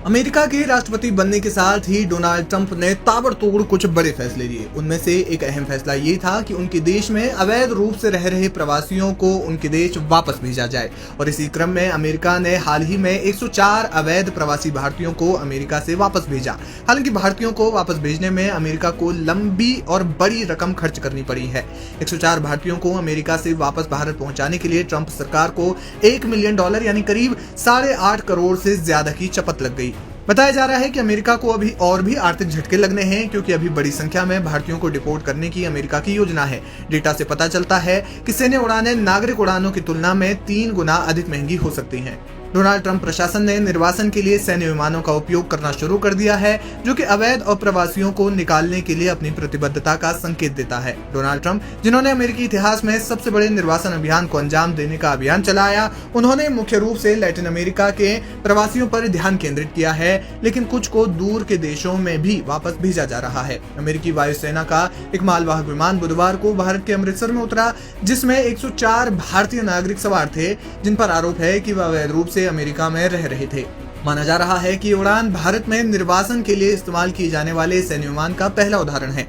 America के राष्ट्रपति बनने के साथ ही डोनाल्ड ट्रंप ने ताबड़तोड़ कुछ बड़े फैसले लिए। उनमें से एक अहम फैसला ये था कि उनके देश में अवैध रूप से रह रहे प्रवासियों को उनके देश वापस भेजा जाए। और इसी क्रम में अमेरिका ने हाल ही में 104 अवैध प्रवासी भारतीयों को अमेरिका से वापस भेजा। हालांकि भारतीयों को वापस भेजने में अमेरिका को लंबी और बड़ी रकम खर्च करनी पड़ी है। 104 भारतीयों को अमेरिका से वापस भारत पहुंचाने के लिए ट्रंप सरकार को $1 मिलियन यानी करीब 8.5 करोड़ से ज्यादा की चपत लग गई। बताया जा रहा है कि अमेरिका को अभी और भी आर्थिक झटके लगने हैं, क्योंकि अभी बड़ी संख्या में भारतीयों को डिपोर्ट करने की अमेरिका की योजना है। डेटा से पता चलता है कि सैन्य उड़ानें नागरिक उड़ानों की तुलना में 3 गुना अधिक महंगी हो सकती हैं। डोनाल्ड ट्रंप प्रशासन ने निर्वासन के लिए सैन्य विमानों का उपयोग करना शुरू कर दिया है, जो कि अवैध और प्रवासियों को निकालने के लिए अपनी प्रतिबद्धता का संकेत देता है। डोनाल्ड ट्रंप, जिन्होंने अमेरिकी इतिहास में सबसे बड़े निर्वासन अभियान को अंजाम देने का अभियान चलाया, उन्होंने मुख्य रूप से लैटिन अमेरिका के प्रवासियों पर ध्यान केंद्रित किया है, लेकिन कुछ को दूर के देशों में भी वापस भेजा जा रहा है। अमेरिकी वायुसेना का एक मालवाहक विमान बुधवार को भारत के अमृतसर में उतरा, जिसमें 104 भारतीय नागरिक सवार थे, जिन पर आरोप है कि वह अवैध रूप से अमेरिका में रह रहे थे। माना जा रहा है कि उड़ान भारत में निर्वासन के लिए इस्तेमाल किए जाने वाले सैन्य विमान का पहला उदाहरण है।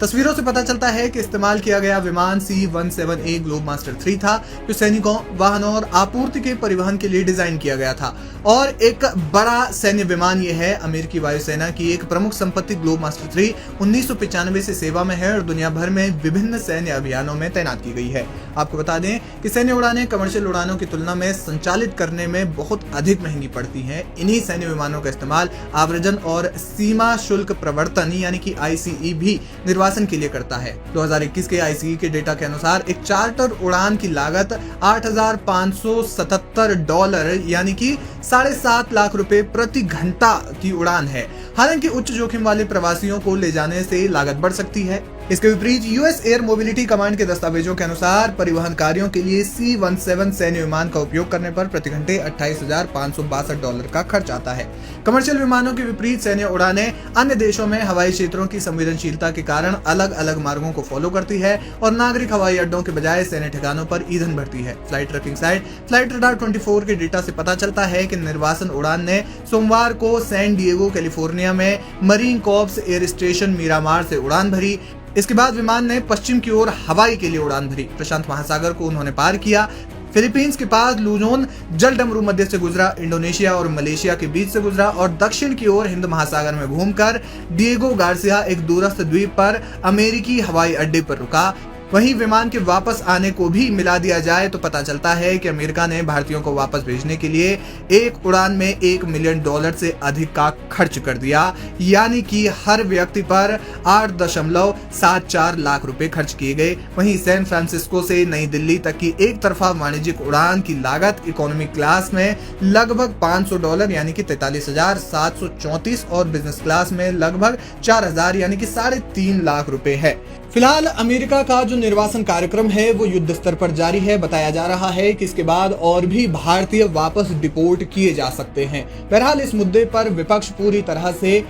तस्वीरों से पता चलता है कि इस्तेमाल किया गया विमान C-17A ग्लोबमास्टर 3 था, जो सैनिकों, वाहनों और आपूर्ति के परिवहन के लिए डिजाइन किया गया था। और एक बड़ा सैन्य विमान यह है। अमेरिकी वायुसेना की एक प्रमुख संपत्ति ग्लोबमास्टर 3 1995 से सेवा में है और दुनिया भर में विभिन्न सैन्य अभियानों में तैनात की गई है। आपको बता दें कि सैन्य उड़ानें कमर्शियल उड़ानों की तुलना में संचालित करने में बहुत अधिक महंगी पड़ती हैं। इन्हीं सैन्य विमानों का इस्तेमाल आव्रजन और सीमा शुल्क प्रवर्तन यानी कि ICE भी निर्वासन के लिए करता है। 2021 के ICE के डेटा के अनुसार एक चार्टर उड़ान की लागत $8,577 यानी कि 7.5 लाख रुपए प्रति घंटा की उड़ान है। हालांकि उच्च जोखिम वाले प्रवासियों को ले जाने से लागत बढ़ सकती है। इसके विपरीत US एयर मोबिलिटी कमांड के दस्तावेजों के अनुसार परिवहन कार्यों के लिए C-17 सैन्य विमान का उपयोग करने पर प्रति घंटे $28,562 का खर्च आता है। कमर्शियल विमानों के विपरीत सैन्य उड़ानें अन्य देशों में हवाई क्षेत्रों की संवेदनशीलता के कारण अलग अलग मार्गों को फॉलो करती है और नागरिक हवाई अड्डों के बजाय सैन्य ठिकानों पर ईंधन भरती है। Flight tracking site flight radar 24 के डेटा से पता चलता है कि निर्वासन उड़ान ने सोमवार को सैन डिएगो कैलिफोर्निया में marine corps air station Miramar से उड़ान भरी। इसके बाद विमान ने पश्चिम की ओर हवाई के लिए उड़ान भरी। प्रशांत महासागर को उन्होंने पार किया। फिलीपींस के पास लुजोन जल डमरू मध्य से गुजरा, इंडोनेशिया और मलेशिया के बीच से गुजरा और दक्षिण की ओर हिंद महासागर में घूमकर डिएगो गार्सिया एक दूरस्थ द्वीप पर अमेरिकी हवाई अड्डे पर रुका। वहीं विमान के वापस आने को भी मिला दिया जाए तो पता चलता है कि अमेरिका ने भारतीयों को वापस भेजने के लिए एक उड़ान में $1 मिलियन से अधिक का खर्च कर दिया, यानी कि हर व्यक्ति पर 8.74 लाख रुपए खर्च किए गए। वहीं सैन फ्रांसिस्को से नई दिल्ली तक की एक तरफा वाणिज्यिक उड़ान की लागत इकोनॉमी क्लास में लगभग $500 यानी कि 43,734 और बिजनेस क्लास में लगभग 4,000 यानी कि 3.5 लाख रुपए है। फिलहाल अमेरिका का जो निर्वासन कार्यक्रम है वो युद्ध स्तर पर जारी है। बताया जा रहा है कि इसके बाद और भी भारतीय वापस डिपोर्ट किए जा सकते हैं। बहरहाल इस मुद्दे पर विपक्ष पूरी तरह से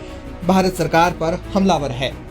भारत सरकार पर हमलावर है।